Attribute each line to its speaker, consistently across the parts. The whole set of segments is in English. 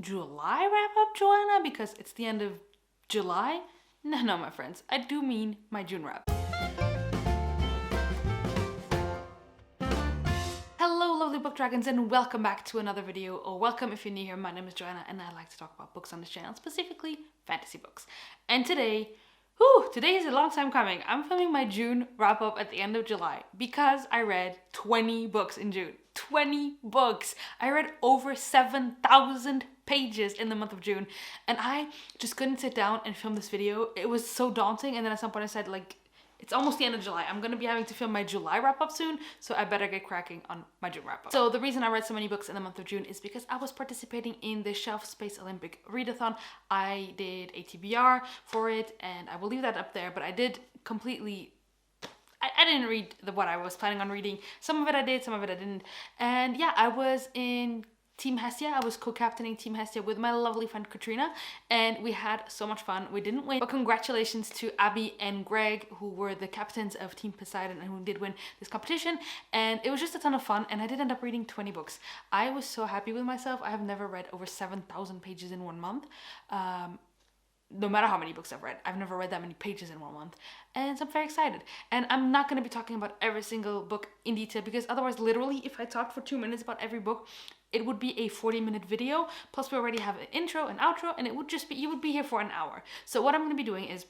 Speaker 1: July wrap-up, Joana, because it's the end of July? No, my friends, I do mean my June wrap. Hello lovely book dragons, and welcome back to another video, or welcome if you're new here. My name is Joana and I like to talk about books on this channel, specifically fantasy books. And today is a long time coming. I'm filming my June wrap up at the end of July because I read 20 books in June. 20 books! I read over 7,000 pages in the month of June, and I just couldn't sit down and film this video. It was so daunting, and then at some point I said, like, it's almost the end of July. I'm gonna be having to film my July wrap up soon, so I better get cracking on my June wrap up. So the reason I read so many books in the month of June is because I was participating in the Shelf Space Olympic Readathon. I did a TBR for it, and I will leave that up there, but I did completely... I didn't read what I was planning on reading. Some of it I did, some of it I didn't. And yeah, I was in Team Hestia. I was co-captaining Team Hestia with my lovely friend Katrina, and we had so much fun. We didn't win, but congratulations to Abby and Greg, who were the captains of Team Poseidon and who did win this competition. And it was just a ton of fun, and I did end up reading 20 books. I was so happy with myself. I have never read over 7,000 pages in 1 month. No matter how many books I've read, I've never read that many pages in 1 month, and so I'm very excited. And I'm not going to be talking about every single book in detail, because otherwise, literally, if I talked for 2 minutes about every book, it would be a 40-minute video, plus we already have an intro and outro, and it would just be, you would be here for an hour. So what I'm going to be doing is,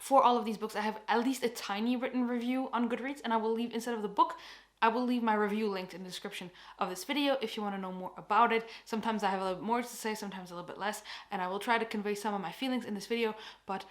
Speaker 1: for all of these books, I have at least a tiny written review on Goodreads, and I will leave, instead of the book, I will leave my review linked in the description of this video if you want to know more about it. Sometimes I have a little bit more to say, sometimes a little bit less, and I will try to convey some of my feelings in this video, but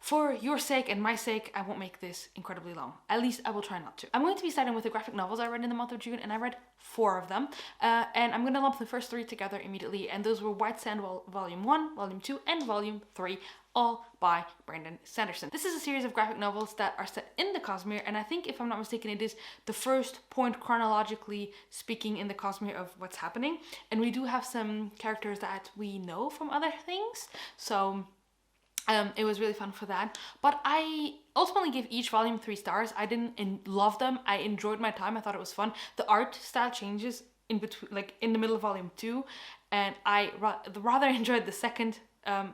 Speaker 1: for your sake and my sake, I won't make this incredibly long. At least I will try not to. I'm going to be starting with the graphic novels I read in the month of June, and I read 4 of them. And I'm going to lump the first 3 together immediately, and those were White Sand Volume 1, Volume 2, and Volume 3, all by Brandon Sanderson. This is a series of graphic novels that are set in the Cosmere, and I think, if I'm not mistaken, it is the first point chronologically speaking in the Cosmere of what's happening. And we do have some characters that we know from other things, so it was really fun for that. But I ultimately gave each volume 3 stars. I didn't love them. I enjoyed my time. I thought it was fun. The art style changes in between, like in the middle of volume 2, and I rather enjoyed the second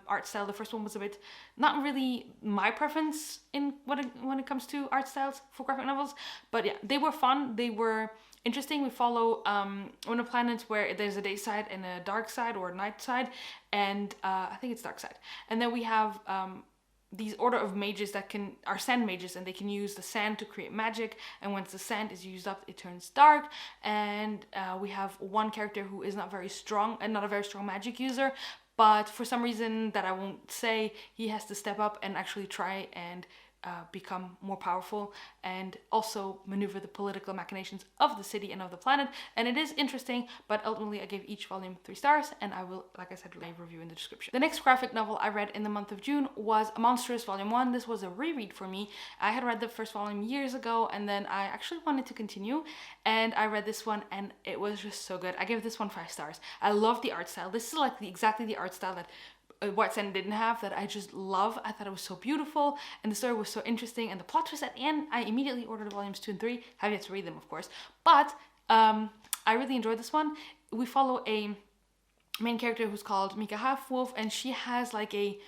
Speaker 1: art style. The first one was a bit not really my preference in when it comes to art styles for graphic novels, but yeah, they were fun. They were interesting. We follow on a planet where there's a day side and a dark side, or a night side, and I think it's dark side. And then we have these order of mages that are sand mages, and they can use the sand to create magic, and once the sand is used up, it turns dark. And we have one character who is not very strong, and not a very strong magic user, but for some reason that I won't say, he has to step up and actually try and become more powerful, and also maneuver the political machinations of the city and of the planet. And it is interesting, but ultimately I gave each volume 3 stars, and I will, like I said, leave a review in the description. The next graphic novel I read in the month of June was Monstrous Volume 1. This was a reread for me. I had read the first volume years ago, and then I actually wanted to continue, and I read this one, and it was just so good. I gave this one 5 stars. I love the art style. This is like exactly the art style that White Sand didn't have, that I just love. I thought it was so beautiful, and the story was so interesting, and the plot twist at the end, I immediately ordered volumes 2 and 3. Have yet to read them, of course, but I really enjoyed this one. We follow a main character who's called Mika Halfwolf, and she has like a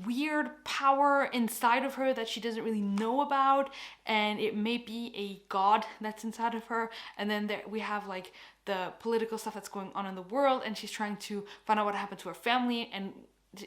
Speaker 1: weird power inside of her that she doesn't really know about, and it may be a god that's inside of her. And then we have like the political stuff that's going on in the world, and she's trying to find out what happened to her family, and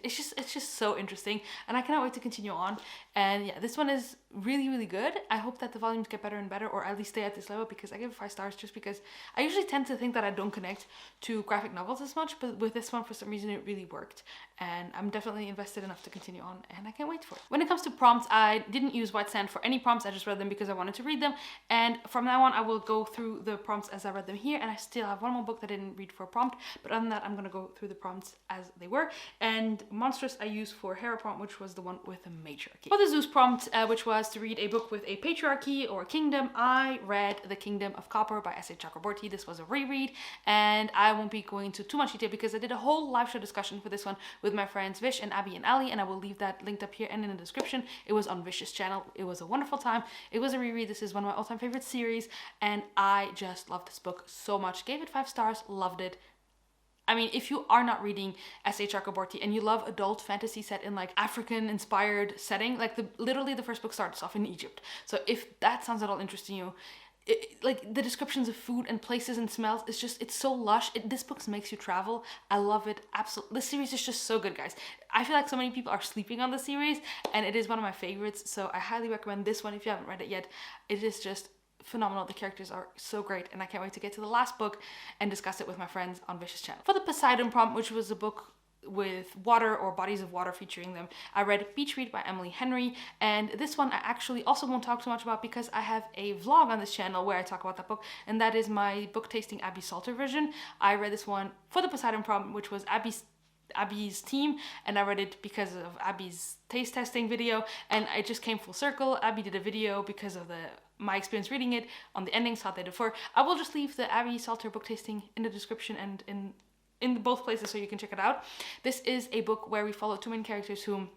Speaker 1: it's just so interesting, and I cannot wait to continue on. And yeah, this one is really, really good. I hope that the volumes get better and better, or at least stay at this level, because I give it 5 stars just because I usually tend to think that I don't connect to graphic novels as much, but with this one, for some reason, it really worked, and I'm definitely invested enough to continue on, and I can't wait for it. When it comes to prompts, I didn't use White Sand for any prompts. I just read them because I wanted to read them, and from now on, I will go through the prompts as I read them here, and I still have one more book that I didn't read for a prompt, but other than that, I'm gonna go through the prompts as they were. And Monstrous I used for Hera prompt, which was the one with the matriarchy. For the Zeus prompt, which was to read a book with a patriarchy or a kingdom, I read The Kingdom of Copper by S.A. Chakraborty. This was a reread, and I won't be going into too much detail because I did a whole live show discussion for this one with my friends Vish and Abby and Ali, and I will leave that linked up here and in the description. It was on Vish's channel. It was a wonderful time. It was a reread. This is one of my all-time favorite series, and I just loved this book so much. Gave it 5 stars, loved it. I mean, if you are not reading S.A. Chakraborty and you love adult fantasy set in like African inspired setting, like literally the first book starts off in Egypt. So if that sounds at all interesting to you, like the descriptions of food and places and smells, it's so lush. This book makes you travel. I love it. Absolutely. This series is just so good, guys. I feel like so many people are sleeping on the series and it is one of my favorites. So I highly recommend this one if you haven't read it yet. It is just phenomenal. The characters are so great and I can't wait to get to the last book and discuss it with my friends on Vish's channel. For the Poseidon Prom, which was a book with water or bodies of water featuring them, I read Beach Read by Emily Henry, and this one I actually also won't talk too much about because I have a vlog on this channel where I talk about that book, and that is my book tasting Abby Salter version. I read this one for the Poseidon Prom, which was Abby's team, and I read it because of Abby's taste testing video, and it just came full circle. Abby did a video because of my experience reading it on the endings, how they differ. I will just leave the Abby Salter book tasting in the description and in both places so you can check it out. This is a book where we follow two main characters who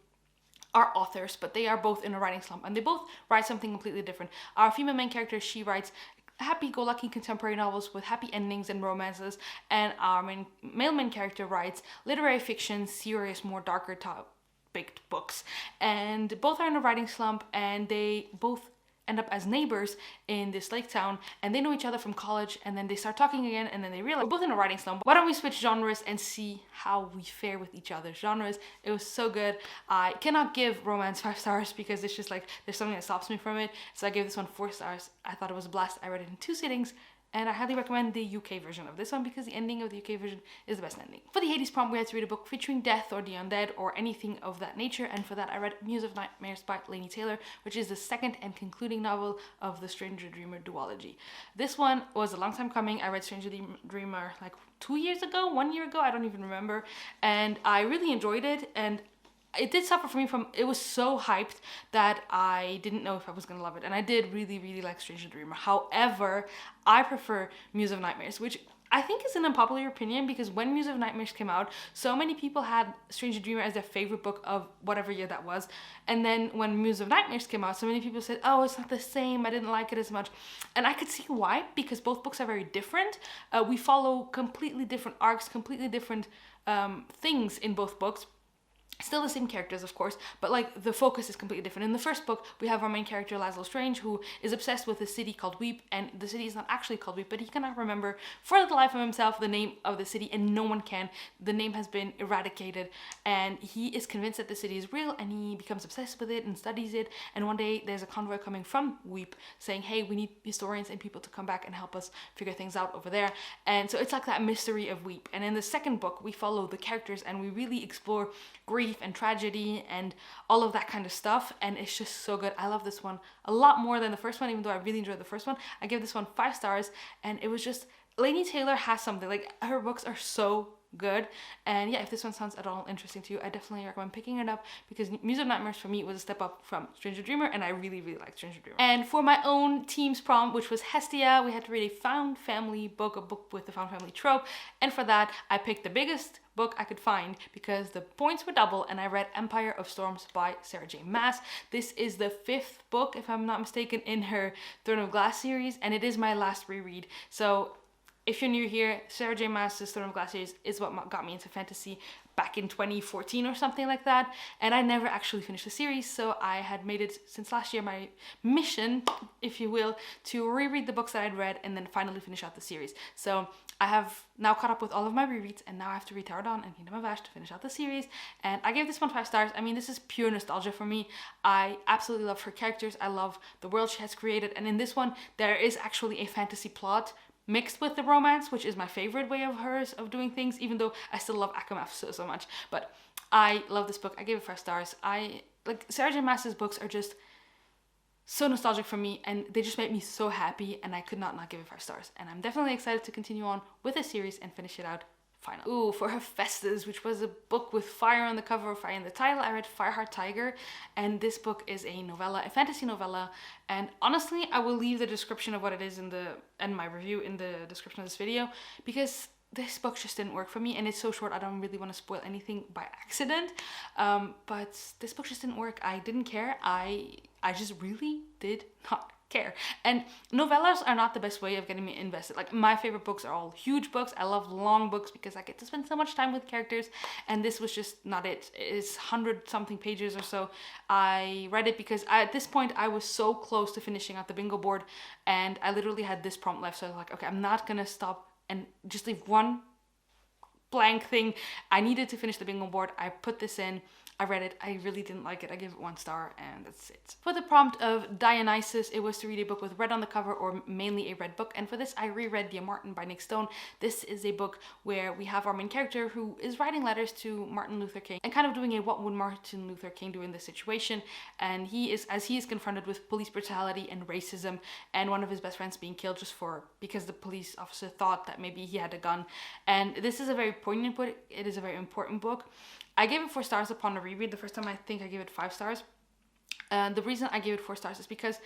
Speaker 1: are authors, but they are both in a writing slump and they both write something completely different. Our female main character, she writes happy-go-lucky contemporary novels with happy endings and romances, and our male main character writes literary fiction, serious, more darker topic books. And both are in a writing slump, and they both end up as neighbors in this lake town, and they know each other from college, and then they start talking again, and then they realize we're both in a writing slump. Why don't we switch genres and see how we fare with each other's genres? It was so good. I cannot give romance 5 stars because it's just like there's something that stops me from it, so I gave this one 4 stars. I thought it was a blast. I read it in 2 sittings, and I highly recommend the UK version of this one because the ending of the UK version is the best ending. For the Hades Prom, we had to read a book featuring death or the undead or anything of that nature, and for that I read Muse of Nightmares by Laini Taylor, which is the second and concluding novel of the Stranger Dreamer duology. This one was a long time coming. I read Stranger Dreamer like 2 years ago, 1 year ago, I don't even remember, and I really enjoyed it, and it did suffer for me from, it was so hyped that I didn't know if I was gonna love it, and I did really like Stranger Dreamer. However, I prefer Muse of Nightmares, which I think is an unpopular opinion because when Muse of Nightmares came out, so many people had Stranger Dreamer as their favorite book of whatever year that was, and then when Muse of Nightmares came out, so many people said, oh, it's not the same, I didn't like it as much, and I could see why, because both books are very different. We follow completely different arcs, completely different things in both books. Still the same characters, of course, but like the focus is completely different. In the first book, we have our main character Laszlo Strange, who is obsessed with a city called Weep, and the city is not actually called Weep, but he cannot remember for the life of himself the name of the city, and no one can. The name has been eradicated, and he is convinced that the city is real, and he becomes obsessed with it and studies it, and one day there's a convoy coming from Weep saying, hey, we need historians and people to come back and help us figure things out over there. And so it's like that mystery of Weep. And in the second book, we follow the characters and we really explore grief and tragedy and all of that kind of stuff, and it's just so good. I love this one a lot more than the first one, even though I really enjoyed the first one. I give this one 5 stars, and it was just, Laini Taylor has something, like her books are so good. And yeah, if this one sounds at all interesting to you, I definitely recommend picking it up because Muse of Nightmares for me was a step up from Stranger Dreamer, and I really liked Stranger Dreamer. And for my own team's prom, which was Hestia, we had to read a found family book, a book with the found family trope, and for that I picked the biggest book I could find because the points were double, and I read Empire of Storms by Sarah J Maas. This is the 5th book, if I'm not mistaken, in her Throne of Glass series, and it is my last reread. So if you're new here, Sarah J Maas's Throne of Glass series is what got me into fantasy back in 2014 or something like that, and I never actually finished the series, so I had made it since last year my mission, if you will, to reread the books that I'd read and then finally finish out the series. So I have now caught up with all of my rereads, and now I have to read Taradon and Kingdom of Ash to finish out the series, and I gave this one 5 stars. I mean, this is pure nostalgia for me. I absolutely love her characters, I love the world she has created, and in this one there is actually a fantasy plot mixed with the romance, which is my favorite way of hers of doing things, even though I still love Akamath so much. But I love this book. I gave it 5 stars. Like Sarah J Maas's books are just so nostalgic for me, and they just make me so happy, and I could not give it 5 stars. And I'm definitely excited to continue on with the series and finish it out finally. Ooh, for Hephaestus, which was a book with fire on the cover, fire in the title, I read Fireheart Tiger, and this book is a novella, a fantasy novella, and honestly, I will leave the description of what it is and my review in the description of this video, because this book just didn't work for me, and it's so short I don't really want to spoil anything by accident, but this book just didn't work. I didn't care. I just really did not care. And novellas are not the best way of getting me invested. Like, my favorite books are all huge books. I love long books because I get to spend so much time with characters, and this was just not it. It's 100 something pages or so. I read it because at this point I was so close to finishing out the bingo board, and I literally had this prompt left, so I was like, okay, I'm not gonna stop and just leave one blank thing. I needed to finish the bingo board. I put this in, I read it, I really didn't like it. I gave it 1 star, and that's it. For the prompt of Dionysus, it was to read a book with red on the cover, or mainly a red book, and for this I reread Dear Martin by Nick Stone. This is a book where we have our main character who is writing letters to Martin Luther King and kind of doing a what would Martin Luther King do in this situation, and he is confronted with police brutality and racism, and one of his best friends being killed just because the police officer thought that maybe he had a gun. And this is a very poignant book. It is a very important book. I gave it 4 stars upon a reread. The first time I think I gave it 5 stars. The reason I gave it 4 stars is because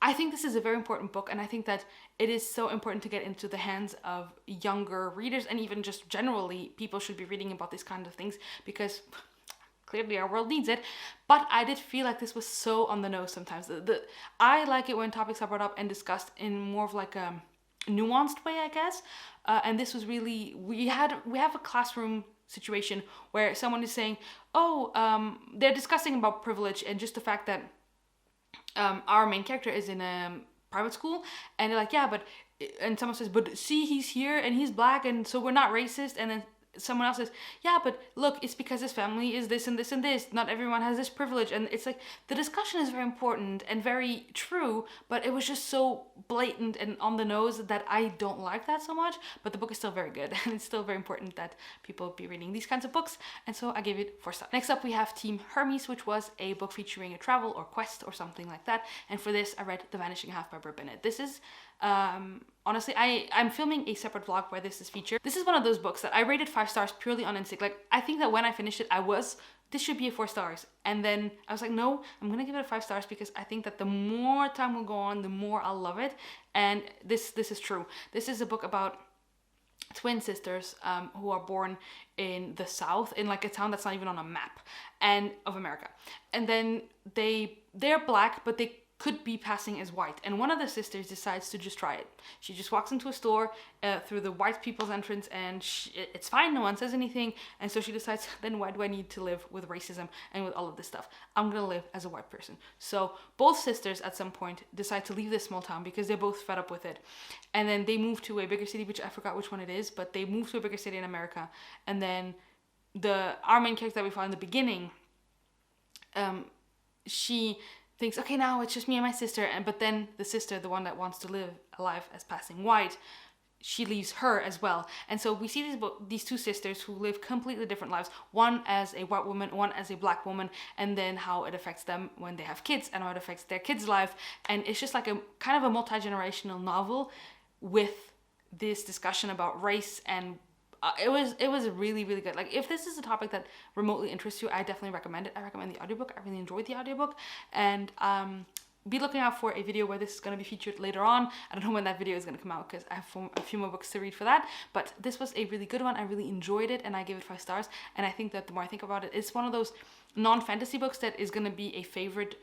Speaker 1: I think this is a very important book, and I think that it is so important to get into the hands of younger readers, and even just generally people should be reading about these kind of things because clearly our world needs it. But I did feel like this was so on the nose sometimes. I like it when topics are brought up and discussed in more of like a nuanced way, I guess. And this was really, we have a classroom situation where someone is saying, they're discussing about privilege and just the fact that our main character is in a private school, and they're like, yeah, but, and someone says, but see, he's here and he's black, and so we're not racist. And then someone else says, yeah, but look, it's because his family is this and this and this, not everyone has this privilege. And it's like, the discussion is very important and very true, but it was just so blatant and on the nose that I don't like that so much. But the book is still very good, and it's still very important that people be reading these kinds of books, and so I gave it 4 stars. Next up we have Team Hermes, which was a book featuring a travel or quest or something like that, and for this I read The Vanishing Half by Bert Bennett. This is honestly, I'm filming a separate vlog where this is featured. This is one of those books that I rated 5 stars purely on instinct. Like, I think that when I finished it, this should be a 4 stars. And then I was like, no, I'm gonna give it 5 stars because I think that the more time will go on, the more I'll love it. And this is true. This is a book about twin sisters who are born in the South, in like a town that's not even on a map and of America. And then they're black, but they could be passing as white, and one of the sisters decides to just try it. She just walks into a store through the white people's entrance, and it's fine, no one says anything, and so she decides, then why do I need to live with racism and with all of this stuff? I'm gonna live as a white person. So both sisters at some point decide to leave this small town because they're both fed up with it, and then they move to a bigger city, which I forgot which one it is, but they move to a bigger city in America. And then our main character that we found in the beginning, she thinks, okay, now it's just me and my sister, but then the sister, the one that wants to live a life as passing white, she leaves her as well. And so we see these 2 sisters who live completely different lives, one as a white woman, one as a black woman, and then how it affects them when they have kids and how it affects their kids' life. And it's just like a kind of a multi-generational novel with this discussion about race, and it was really, really good. Like, if this is a topic that remotely interests you, I definitely recommend it. I recommend the audiobook. I really enjoyed the audiobook, and be looking out for a video where this is going to be featured later on. I don't know when that video is going to come out because I have a few more books to read for that, but this was a really good one. I really enjoyed it, and I gave it 5 stars, and I think that the more I think about it, it's one of those non-fantasy books that is going to be a favorite,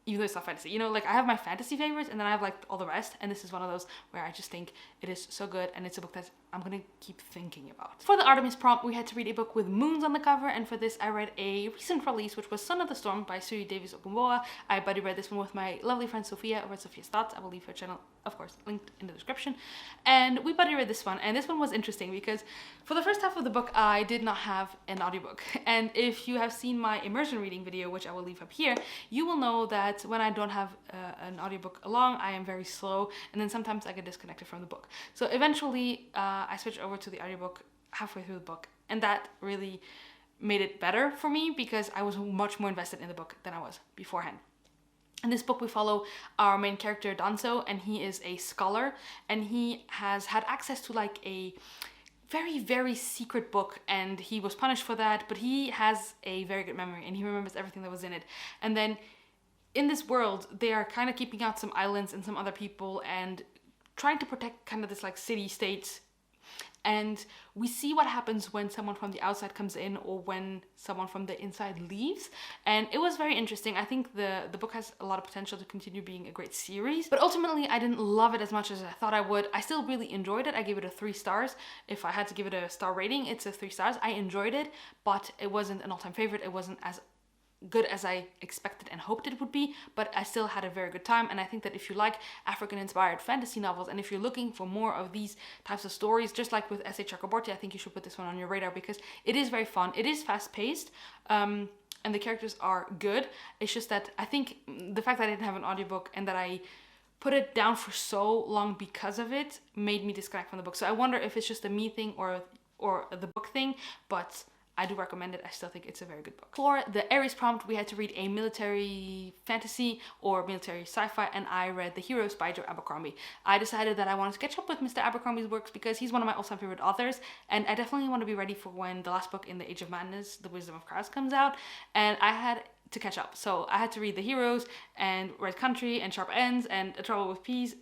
Speaker 1: even though it's not fantasy. You know, like, I have my fantasy favorites, and then I have like all the rest, and this is one of those where I just think it is so good, and it's a book that I'm gonna keep thinking about. For the Artemis Prom, we had to read a book with moons on the cover, and for this I read a recent release, which was Son of the Storm by Suri Davis Ogunboa. I buddy read this one with my lovely friend Sophia over at Sophia's Thoughts. I will leave her channel, of course, linked in the description. And we buddy read this one, and this one was interesting because for the first half of the book I did not have an audiobook. And if you have seen my immersion reading video, which I will leave up here, you will know that when I don't have an audiobook along, I am very slow, and then sometimes I get disconnected from the book. So eventually I switched over to the audiobook halfway through the book, and that really made it better for me because I was much more invested in the book than I was beforehand. In this book we follow our main character Danso, and he is a scholar, and he has had access to like a very, very secret book, and he was punished for that, but he has a very good memory and he remembers everything that was in it. And then in this world they are kind of keeping out some islands and some other people and trying to protect kind of this like city-state and we see what happens when someone from the outside comes in or when someone from the inside leaves. And it was very interesting. I think the book has a lot of potential to continue being a great series, but ultimately I didn't love it as much as I thought I would. I still really enjoyed it. I gave it a 3 stars. If I had to give it a star rating, it's a 3 stars. I enjoyed it, but it wasn't an all-time favorite. It wasn't as good as I expected and hoped it would be, but I still had a very good time. And I think that if you like African-inspired fantasy novels, and if you're looking for more of these types of stories, just like with S.A. Chakraborty, I think you should put this one on your radar, because it is very fun. It is fast-paced, and the characters are good. It's just that I think the fact that I didn't have an audiobook and that I put it down for so long because of it made me disconnect from the book. So I wonder if it's just a me thing or the book thing, but I do recommend it. I still think it's a very good book. For the Aries prompt, we had to read a military fantasy or military sci-fi, and I read The Heroes by Joe Abercrombie. I decided that I wanted to catch up with Mr. Abercrombie's works because he's one of my all-time favorite authors, and I definitely want to be ready for when the last book in the Age of Madness, The Wisdom of Crowds, comes out, and I had to catch up. So I had to read The Heroes and Red Country and Sharp Ends and A Trouble with Peace.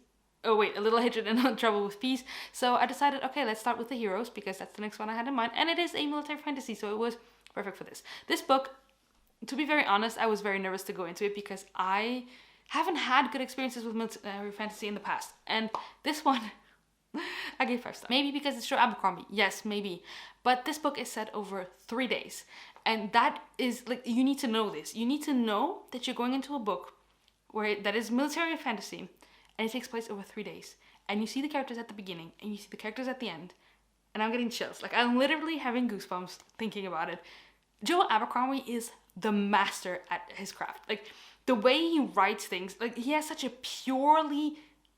Speaker 1: Oh wait, A Little Hatred and Trouble with Peace. So I decided, okay, let's start with The Heroes because that's the next one I had in mind. And it is a military fantasy, so it was perfect for this. This book, to be very honest, I was very nervous to go into it because I haven't had good experiences with military fantasy in the past. And this one, I gave 5 stars. Maybe because it's Joe Abercrombie. Yes, maybe. But this book is set over 3 days. And that is, like, you need to know this. You need to know that you're going into a book that is military fantasy, and it takes place over 3 days. And you see the characters at the beginning, and you see the characters at the end. And I'm getting chills. Like, I'm literally having goosebumps thinking about it. Joe Abercrombie is the master at his craft. Like, the way he writes things, like, he has such a purely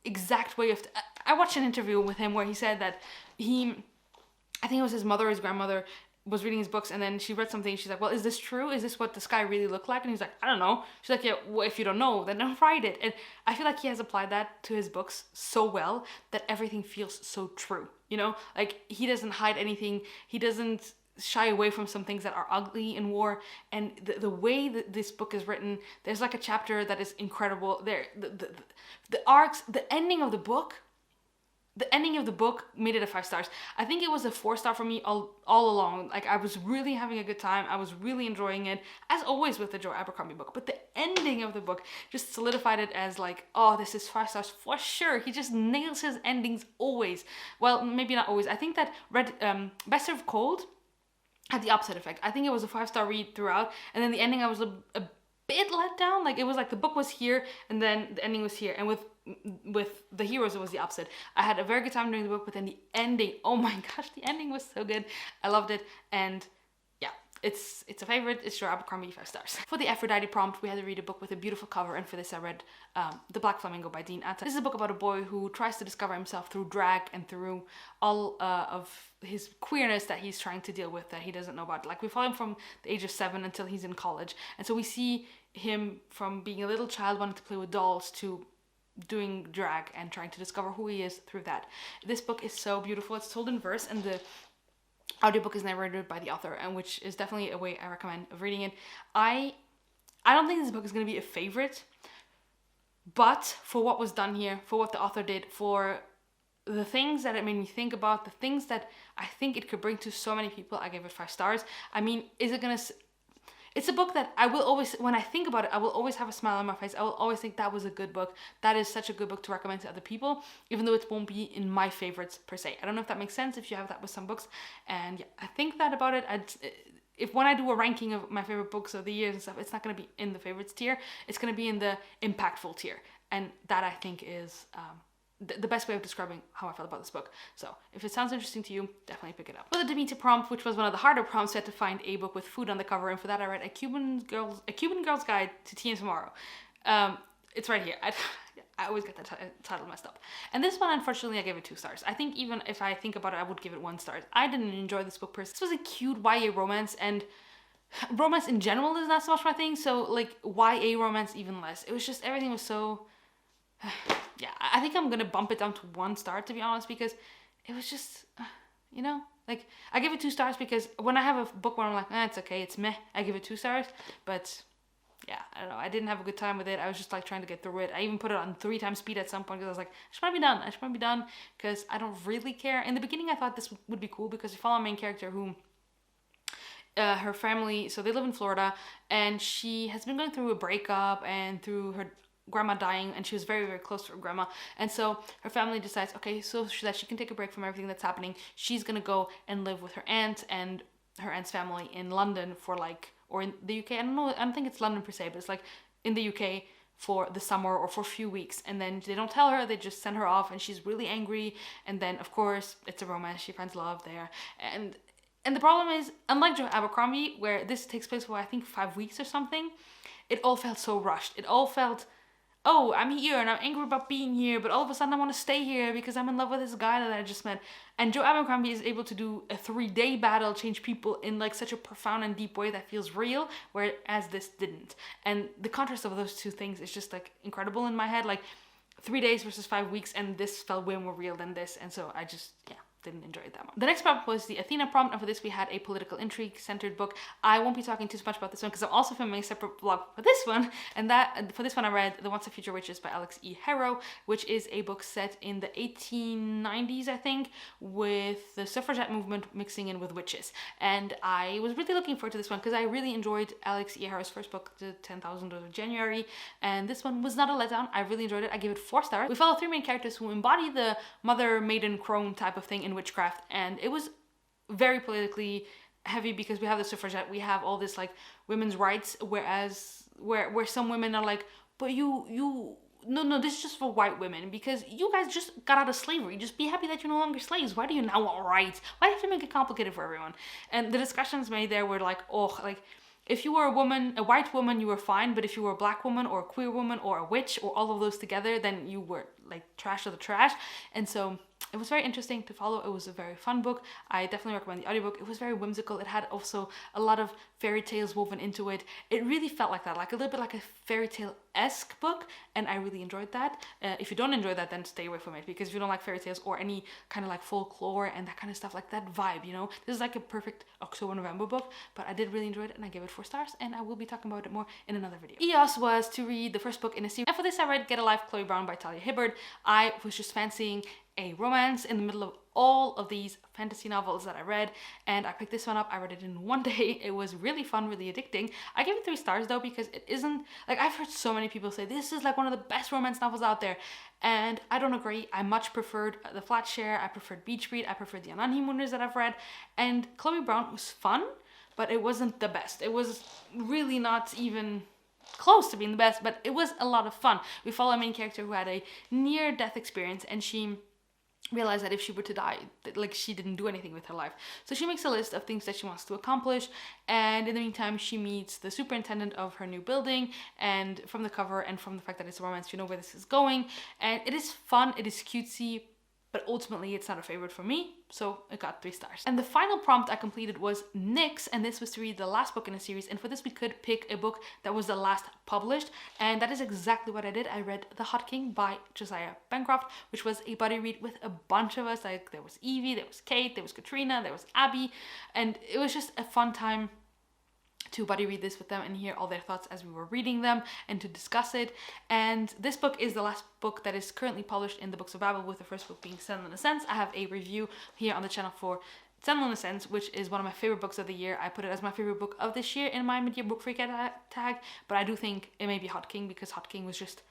Speaker 1: exact way of... I watched an interview with him where he said that I think it was his mother or his grandmother was reading his books, and then she read something, and she's like, well, is this true? Is this what the sky really looked like? And he's like, I don't know. She's like, yeah, well, if you don't know, then don't write it. And I feel like he has applied that to his books so well that everything feels so true, you know? Like, he doesn't hide anything. He doesn't shy away from some things that are ugly in war. And the way that this book is written, there's like a chapter that is incredible. The arcs, the ending of the book made it a 5 stars. I think it was a 4 star for me all along. Like, I was really having a good time. I was really enjoying it, as always with the Joe Abercrombie book. But the ending of the book just solidified it as like, oh, this is 5 stars for sure. He just nails his endings always. Well, maybe not always. I think that Best Served Cold had the opposite effect. I think it was a 5 star read throughout, and then the ending I was a bit let down. Like, it was like the book was here and then the ending was here. And with The Heroes, it was the opposite. I had a very good time during the book, but then the ending, oh my gosh, the ending was so good. I loved it. And yeah, it's a favorite. It's Joe Abercrombie, 5 stars. For the Aphrodite prompt, we had to read a book with a beautiful cover, and for this I read The Black Flamingo by Dean Atta. This is a book about a boy who tries to discover himself through drag and through all of his queerness that he's trying to deal with that he doesn't know about. Like, we follow him from the age of 7 until he's in college, and so we see him from being a little child wanting to play with dolls to doing drag and trying to discover who he is through that. This book is so beautiful. It's told in verse, and the audiobook is narrated by the author, and which is definitely a way I recommend of reading it. I don't think this book is going to be a favorite, but for what was done here, for what the author did, for the things that it made me think about, the things that I think it could bring to so many people, I gave it 5 stars. I mean, is it going to... It's a book that I will always, when I think about it, I will always have a smile on my face. I will always think that was a good book. That is such a good book to recommend to other people, even though it won't be in my favorites per se. I don't know if that makes sense, if you have that with some books. And yeah, I think that about it. If when I do a ranking of my favorite books of the years and stuff, it's not going to be in the favorites tier. It's going to be in the impactful tier. And that, I think, is the best way of describing how I felt about this book. So if it sounds interesting to you, definitely pick it up. For the Demeter prompt, which was one of the harder prompts, I had to find a book with food on the cover, and for that I read A Cuban Girl's Guide to Tea and Tomorrow. It's right here. I always get that title messed up. And this one, unfortunately, I gave it 2 stars. I think even if I think about it, I would give it 1 star. I didn't enjoy this book personally. This was a cute YA romance, and romance in general is not so much my thing, so like YA romance even less. It was just, everything was so... yeah, I think I'm gonna bump it down to 1 star, to be honest, because it was just, you know, like, I give it 2 stars because when I have a book where I'm like, it's okay, it's meh, I give it 2 stars, but yeah, I don't know. I didn't have a good time with it. I was just like trying to get through it. I even put it on 3 times speed at some point because I was like, I should probably be done. I should probably be done because I don't really care. In the beginning, I thought this would be cool because you follow a main character who, her family, so they live in Florida, and she has been going through a breakup and through her grandma dying, and she was very, very close to her grandma. And so her family decides, okay, so that she can take a break from everything that's happening, she's gonna go and live with her aunt and her aunt's family in London for like, or in the UK, I don't know, I don't think it's London per se, but it's like in the UK for the summer or for a few weeks. And then they don't tell her, they just send her off, and she's really angry. And then of course it's a romance, she finds love there. And the problem is, unlike Joe Abercrombie, where this takes place for I think 5 weeks or something, it all felt so rushed. It all felt, oh, I'm here and I'm angry about being here, but all of a sudden I want to stay here because I'm in love with this guy that I just met. And Joe Abercrombie is able to do a 3-day battle, change people in like such a profound and deep way that feels real, whereas this didn't. And the contrast of those two things is just like incredible in my head. Like 3 days versus 5 weeks, and this felt way more real than this. And so I just, yeah, didn't enjoy it that much. The next prompt was the Athena prompt, and for this we had a political intrigue centered book. I won't be talking too much about this one because I'm also filming a separate vlog for this one, and for this one I read The Once and Future Witches by Alex E. Harrow, which is a book set in the 1890s, I think, with the suffragette movement mixing in with witches. And I was really looking forward to this one because I really enjoyed Alex E. Harrow's first book, The 10,000 Days of January, and this one was not a letdown. I really enjoyed it. I gave it 4 stars. We follow 3 main characters who embody the mother, maiden, crone type of thing in witchcraft, and it was very politically heavy because we have the suffragette, we have all this like women's rights, whereas where some women are like, but no, this is just for white women because you guys just got out of slavery. Just be happy that you're no longer slaves. Why do you now want rights? Why do you have to make it complicated for everyone? And the discussions made there were like, oh, like if you were a woman, a white woman, you were fine, but if you were a black woman or a queer woman or a witch or all of those together, then you were like trash of the trash. And so it was very interesting to follow. It was a very fun book. I definitely recommend the audiobook. It was very whimsical. It had also a lot of fairy tales woven into it. It really felt like that, like a little bit like a fairy tale-esque book, and I really enjoyed that. If you don't enjoy that, then stay away from it, because if you don't like fairy tales or any kind of like folklore and that kind of stuff, like that vibe, you know, this is like a perfect October-November book, but I did really enjoy it and I gave it 4 stars, and I will be talking about it more in another video. EOS was to read the first book in a series, and for this I read Get a Life, Chloe Brown by Talia Hibbard. I was just fancying a romance in the middle of all of these fantasy novels that I read, and I picked this one up. I read it in 1 day. It was really fun, really addicting. I gave it 3 stars though, because it isn't, like, I've heard so many people say this is like one of the best romance novels out there, and I don't agree. I much preferred The Flat Share, I preferred Beach Read, I preferred The Unhoneymooners that I've read, and Chloe Brown was fun, but it wasn't the best. It was really not even close to being the best, but it was a lot of fun. We follow a main character who had a near-death experience, and she realized that if she were to die, that like she didn't do anything with her life. So she makes a list of things that she wants to accomplish, and in the meantime she meets the superintendent of her new building, and from the cover and from the fact that it's a romance, you know where this is going, and it is fun, it is cutesy, but ultimately it's not a favorite for me, so it got 3 stars. And the final prompt I completed was Nyx, and this was to read the last book in a series, and for this we could pick a book that was the last published, and that is exactly what I did. I read The Hot King by Josiah Bancroft, which was a buddy read with a bunch of us. Like, there was Evie, there was Kate, there was Katrina, there was Abby, and it was just a fun time to buddy read this with them and hear all their thoughts as we were reading them and to discuss it. And this book is the last book that is currently published in the Books of Babel, with the first book being Sandal in a Sense. I have a review here on the channel for Sandal in a Sense, which is one of my favorite books of the year. I put it as my favorite book of this year in my mid-year book freak tag, but I do think it may be Hot King, because Hot King was just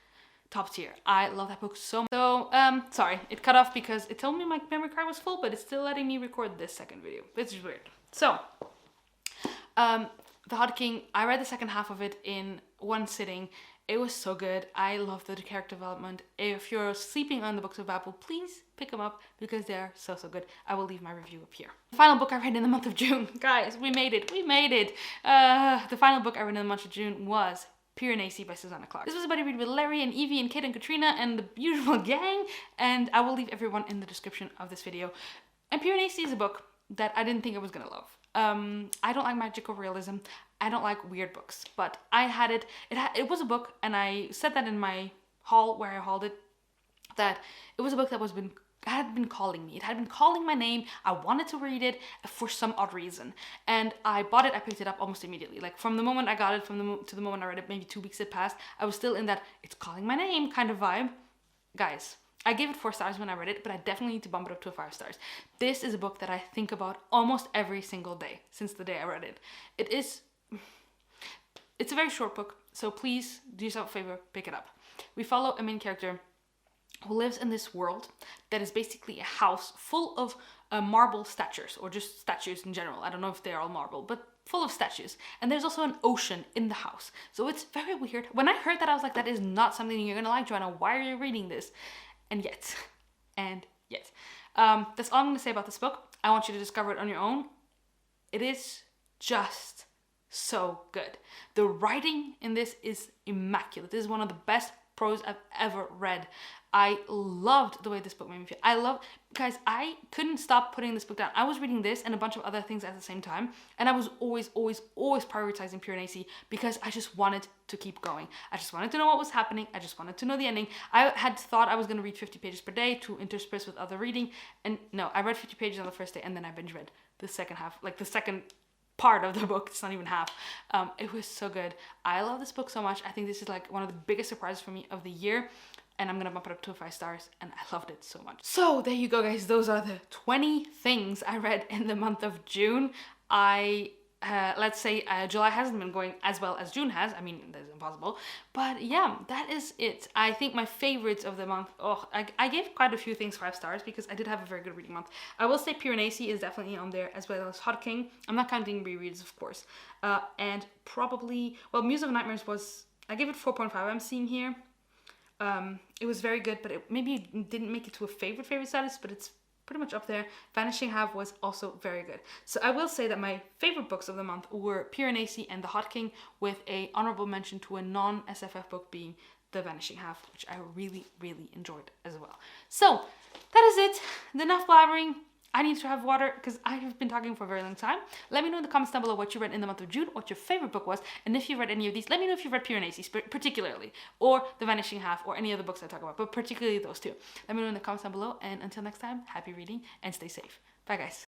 Speaker 1: top tier. I love that book so much. So, sorry, it cut off because it told me my memory card was full, but it's still letting me record this second video. It's just weird. So, The Hot King, I read the second half of it in 1 sitting. It was so good. I love the character development. If you're sleeping on the Books of Babel, please pick them up because they're so good. I will leave my review up here. The final book I read in the month of June. Guys, we made it. We made it. The final book I read in the month of June was Piranesi by Susanna Clark. This was a buddy read with Larry and Evie and Kate and Katrina and the usual gang, and I will leave everyone in the description of this video. And Piranesi is a book that I didn't think I was gonna love. I don't like magical realism. I don't like weird books, but I had it. It was a book, and I said that in my haul where I hauled it, that it was a book that was been had been calling me. It had been calling my name. I wanted to read it for some odd reason. And I bought it, I picked it up almost immediately. Like from the moment I got it, to the moment I read it, maybe 2 weeks had passed, I was still in that it's calling my name kind of vibe. Guys, I gave it 4 stars when I read it, but I definitely need to bump it up to 5 stars. This is a book that I think about almost every single day since the day I read it. It's a very short book, so please do yourself a favor, pick it up. We follow a main character who lives in this world that is basically a house full of marble statues, or just statues in general. I don't know if they're all marble, but full of statues. And there's also an ocean in the house. So it's very weird. When I heard that, I was like, that is not something you're gonna like, Joanna. Why are you reading this? And yet. That's all I'm gonna say about this book. I want you to discover it on your own. It is just so good. The writing in this is immaculate. This is one of the best prose I've ever read. I loved the way this book made me feel. Guys, I couldn't stop putting this book down. I was reading this and a bunch of other things at the same time, and I was always prioritizing Piranesi because I just wanted to keep going. I just wanted to know what was happening. I just wanted to know the ending. I had thought I was going to read 50 pages per day to intersperse with other reading, and no, I read 50 pages on the first day, and then I binge read the second half, like the second part of the book. It's not even half. It was so good. I love this book so much. I think this is like one of the biggest surprises for me of the year, and I'm gonna bump it up to 5 stars, and I loved it so much. So there you go, guys. Those are the 20 things I read in the month of June. Let's say July hasn't been going as well as June has. I mean, that's impossible. But yeah, that is it. I think my favorites of the month, I gave quite a few things 5 stars because I did have a very good reading month. I will say Piranesi is definitely on there, as well as Hot King. I'm not counting rereads, of course. And probably, well, Muse of Nightmares was, I gave it 4.5, I'm seeing here. It was very good, but it maybe didn't make it to a favorite status, but it's pretty much up there. Vanishing Half was also very good. So I will say that my favorite books of the month were Piranesi and The Hot King, with a honorable mention to a non-SFF book being The Vanishing Half, which I really enjoyed as well. So that is it. Enough blabbering. I need to have water because I have been talking for a very long time. Let me know in the comments down below what you read in the month of June, what your favorite book was, and if you read any of these. Let me know if you read Piranesi particularly, or The Vanishing Half, or any other books I talk about, but particularly those two. Let me know in the comments down below, and until next time, happy reading and stay safe. Bye, guys.